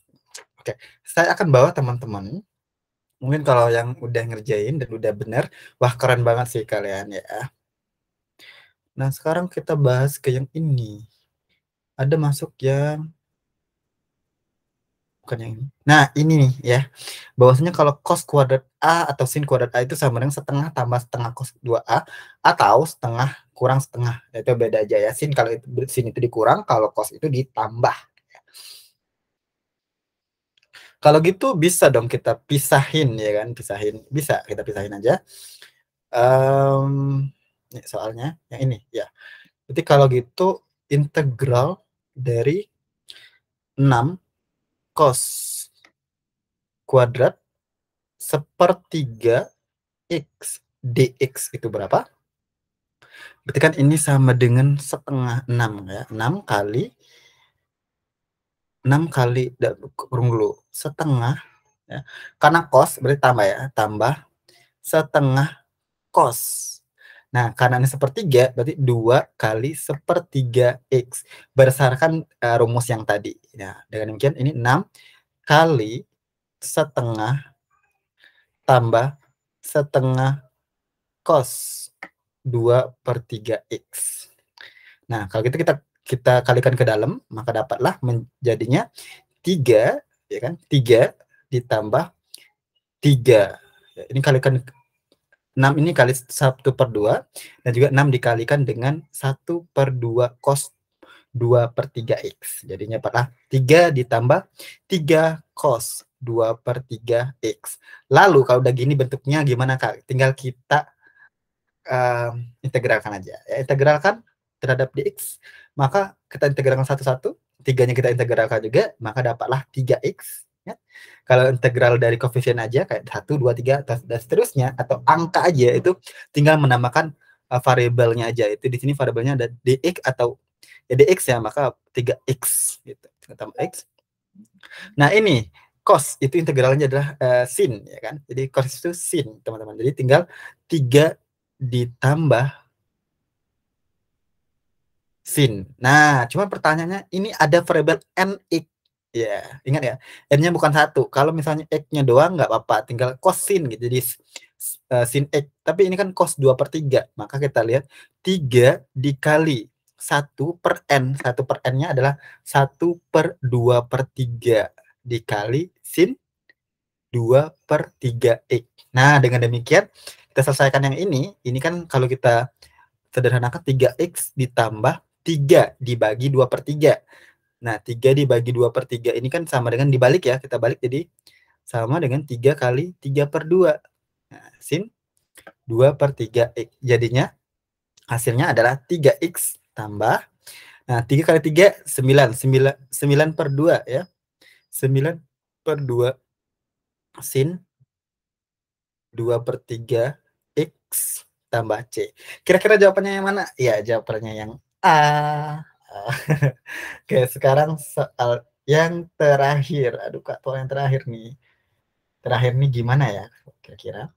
Oke, saya akan bawa teman-teman. Mungkin kalau yang udah ngerjain dan udah bener, wah keren banget sih kalian ya. Nah, sekarang kita bahas ke yang ini. Ada masuk yang bukan yang ini. Nah, ini nih ya. Bahwasanya kalau cos kuadrat A atau sin kuadrat A itu sama dengan setengah tambah setengah cos 2A atau setengah kurang setengah. Itu beda aja ya. Sin kalau itu sin itu dikurang, kalau cos itu ditambah. Kalau gitu bisa dong kita pisahin ya kan, pisahin. Bisa kita pisahin aja. Soalnya yang ini ya. Jadi kalau gitu integral dari 6 cos kuadrat sepertiga X dx itu berapa? Berarti kan ini sama dengan setengah 6 ya. 6 kali kurung dulu setengah ya. Karena cos berarti tambah ya, tambah setengah cos. Nah, karena ini sepertiga berarti 2 kali sepertiga X berdasarkan rumus yang tadi. Ya, dengan demikian ini 6 kali setengah tambah setengah cos. 2/3x. Nah, kalau gitu kita kalikan ke dalam, maka dapatlah menjadinya 3, ya kan? 3 ditambah 3. Ya, ini kalikan 6 ini kali 1/2, dan juga 6 dikalikan dengan 1/2 cos 2/3x. Jadinya dapatlah 3 ditambah 3 cos 2/3x. Lalu kalau udah gini bentuknya gimana, Kak? Tinggal kita integralkan aja. Ya, integralkan terhadap dx, maka kita integralkan satu-satu, 3-nya kita integralkan juga, maka dapatlah 3x. Ya. Kalau integral dari koefisien aja kayak 1, 2, 3 dan seterusnya, atau angka aja, itu tinggal menambahkan variabelnya aja. Itu di sini variabelnya ada dx atau ya dx ya, maka 3x gitu. Tambah x. Nah, ini cos itu integralnya adalah sin, ya kan? Jadi cos itu sin, teman-teman. Jadi tinggal 3 ditambah sin. Nah, cuma pertanyaannya ini ada variabel nx. Ya, ingat ya, n-nya bukan 1. Kalau misalnya x-nya doang nggak apa-apa, tinggal cos sin gitu. Jadi sin x. Tapi ini kan cos 2/3. Maka kita lihat 3 dikali 1/n. 1/n-nya adalah 1/2/3 dikali sin 2/3x. Nah, dengan demikian kita selesaikan yang ini. Ini kan kalau kita sederhanakan 3x ditambah 3 dibagi 2/3. Nah, 3 dibagi 2/3 ini kan sama dengan dibalik ya. Kita balik jadi sama dengan 3 kali 3/2. Nah, sin 2/3x. Jadinya hasilnya adalah 3x tambah. Nah, 3 kali 3, 9. 9/2 ya. 9/2 sin 2/3 x tambah C. Kira-kira jawabannya yang mana? Ya, jawabannya yang A. Oke, sekarang soal yang terakhir. Aduh, Kak, soal yang terakhir nih. Terakhir nih gimana ya kira-kira?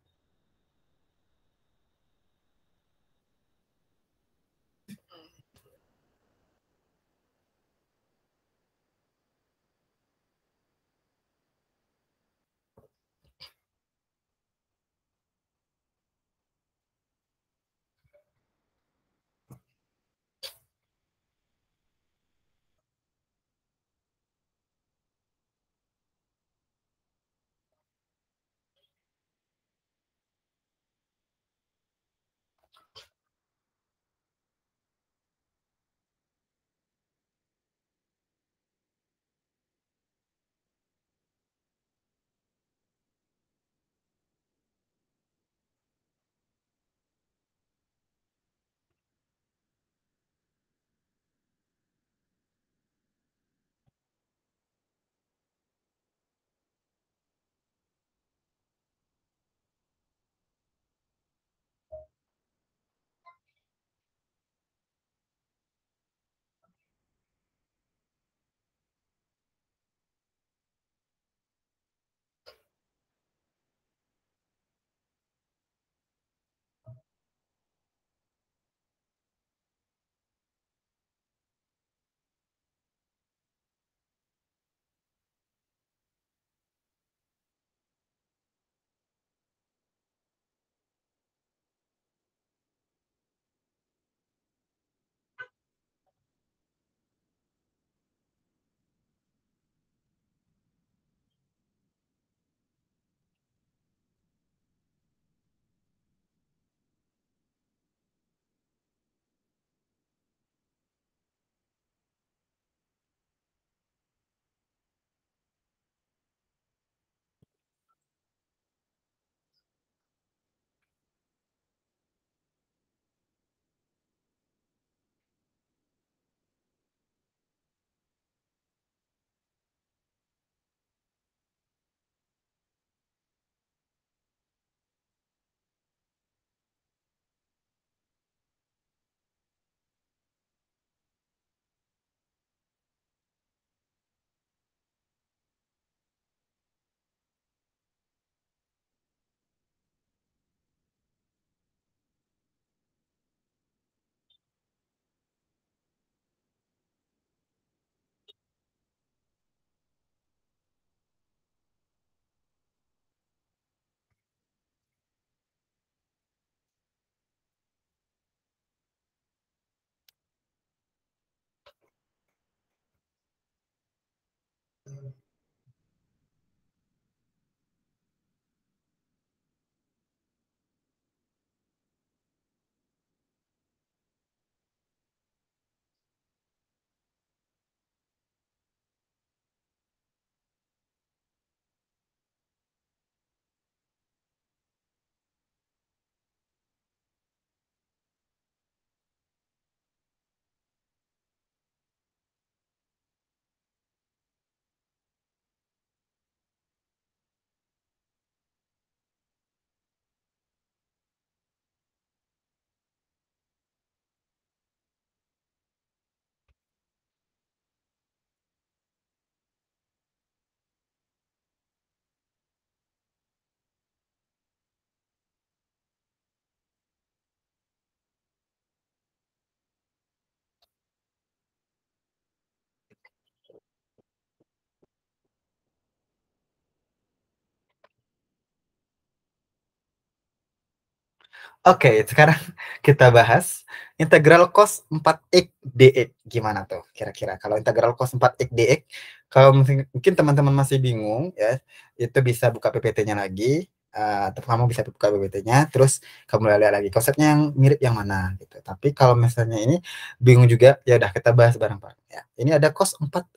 Oke, sekarang kita bahas integral cos 4x dx. Gimana tuh kira-kira? Kalau integral cos 4x dx, kalau mungkin teman-teman masih bingung ya, itu bisa buka PPT-nya lagi, atau kamu bisa buka PPT-nya, terus kamu lihat lagi konsepnya yang mirip yang mana gitu. Tapi kalau misalnya ini bingung juga, ya udah kita bahas bareng-bareng ya. Ini ada cos 4x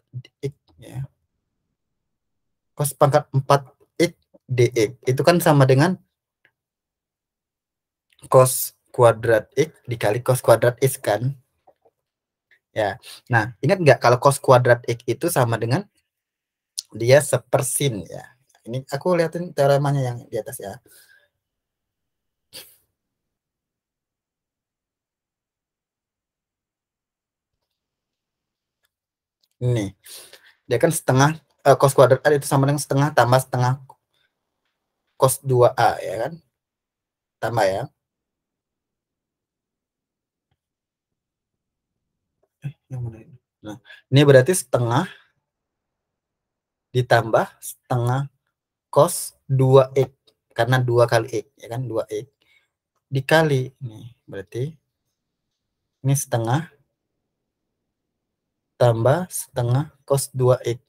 ya. Cos pangkat 4x dx itu kan sama dengan cos kuadrat X dikali cos kuadrat X kan. Ya. Nah, ingat nggak kalau cos kuadrat X itu sama dengan dia sepersin ya. Ini aku liatin teoremanya yang di atas ya. Ini. Dia kan setengah cos kuadrat A itu sama dengan setengah tambah setengah cos 2A ya kan? Tambah ya. Yang mana ini? Nah, ini berarti setengah ditambah setengah cos 2x karena 2 kali x ya kan 2x dikali nih berarti ini setengah tambah setengah cos 2x.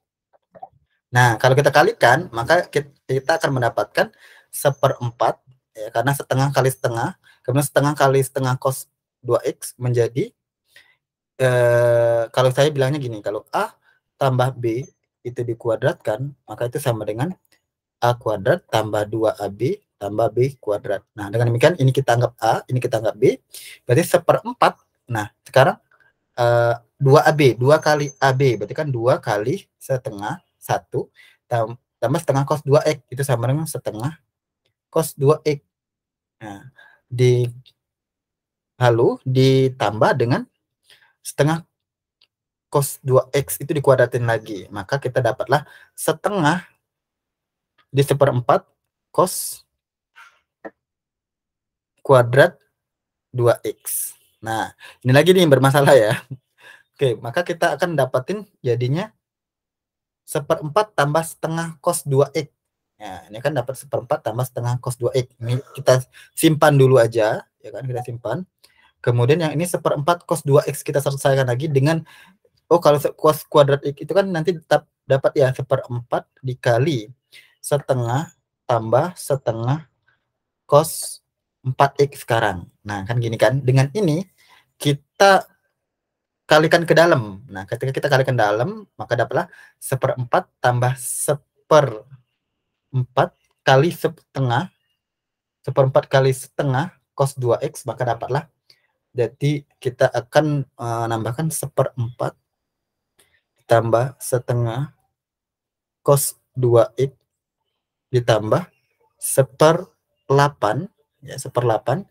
Nah, kalau kita kalikan, maka kita akan mendapatkan seperempat, ya, karena setengah kali setengah, kemudian setengah kali setengah cos 2x menjadi, kalau saya bilangnya gini, kalau A tambah B itu dikuadratkan, maka itu sama dengan A kuadrat tambah 2AB tambah B kuadrat. Nah, dengan demikian ini kita anggap A, ini kita anggap B, berarti seperempat. Nah, sekarang 2AB, 2 kali AB, berarti kan 2 kali setengah, 1, tambah setengah cos 2X, itu sama dengan setengah cos 2X. Nah, lalu ditambah dengan setengah cos 2X itu dikuadratin lagi. Maka kita dapatlah setengah di seperempat cos kuadrat 2X. Nah, ini lagi nih yang bermasalah ya. Oke, maka kita akan dapatin jadinya seperempat tambah setengah cos 2x. Nah, ini kan dapat seperempat tambah setengah cos 2x. Ini kita simpan dulu aja, ya kan, kita simpan. Kemudian yang ini seperempat cos 2x kita selesaikan lagi dengan, kalau cos kuadrat x itu kan nanti tetap dapat ya seperempat dikali setengah tambah setengah cos 4x sekarang. Nah, kan gini kan. Dengan ini kita kalikan ke dalam. Nah, ketika kita kalikan dalam, maka dapatlah seperempat tambah seperempat kali setengah, seperempat kali setengah cos 2x, maka dapatlah. Jadi kita akan nambahkan seperempat tambah setengah cos 2x ditambah seperlapan, ya seperlapan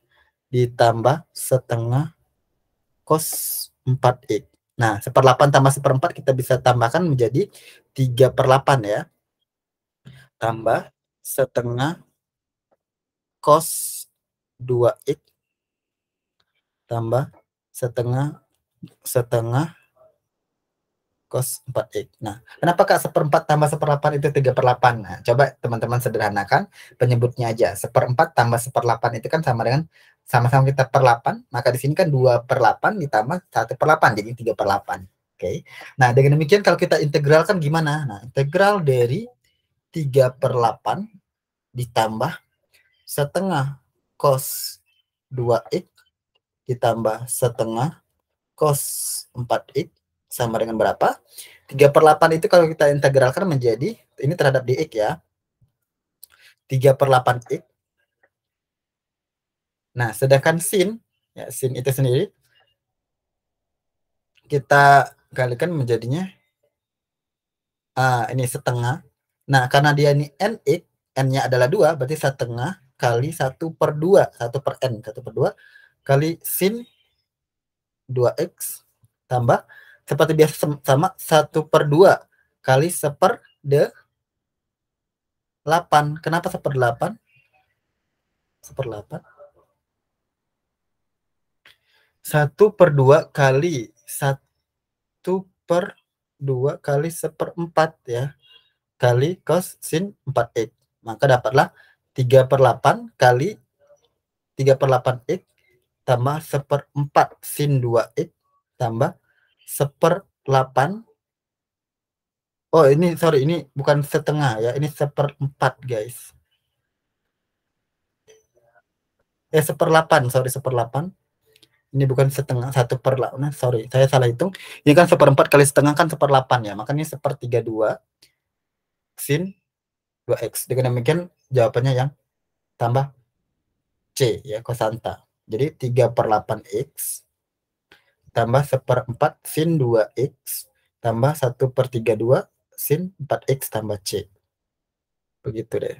ditambah setengah cos 4x. Nah, seperlapan tambah seperempat kita bisa tambahkan menjadi 3/8 ya. Tambah setengah cos 2x tambah setengah setengah cos 4x. Nah, kenapa Kak seperempat tambah seperlapan itu 3/8? Nah, coba teman-teman sederhanakan penyebutnya aja. Seperempat tambah seperlapan itu kan sama dengan sama-sama kita per 8, maka di sini kan 2/8 ditambah 1/8, jadi 3/8. Oke. Nah, dengan demikian kalau kita integralkan gimana? Nah, integral dari 3/8 ditambah setengah cos 2x ditambah setengah cos 4x sama dengan berapa? 3/8 itu kalau kita integralkan menjadi, ini terhadap dx ya, 3/8x. Nah, sedangkan sin, ya sin itu sendiri, kita kalikan menjadinya, ini setengah. Nah, karena dia ini nx, n-nya adalah 2, berarti setengah kali 1/2, 1/n, 1/2 kali sin 2x tambah seperti biasa sama 1/2 kali 1/8. Kenapa 1/8? 1/8. 1/2 kali 1/2 kali seperempat ya, kali cos sin 4x. Maka dapatlah 3/8 kali 3/8x tambah 1/4 sin 2x tambah 1/8. Oh ini sorry, ini bukan setengah ya, ini 1/4 guys. 1/8, sorry 1/8. Ini bukan setengah, 1/8. Sorry, saya salah hitung. Ini kan 1/4 kali setengah kan 1/8 ya, makanya 1/32 sin 2x. Dengan demikian jawabannya yang tambah C ya, kosanta. Jadi 3/8x tambah 1/4 sin 2x tambah 1/32 sin 4x tambah C. Begitu deh.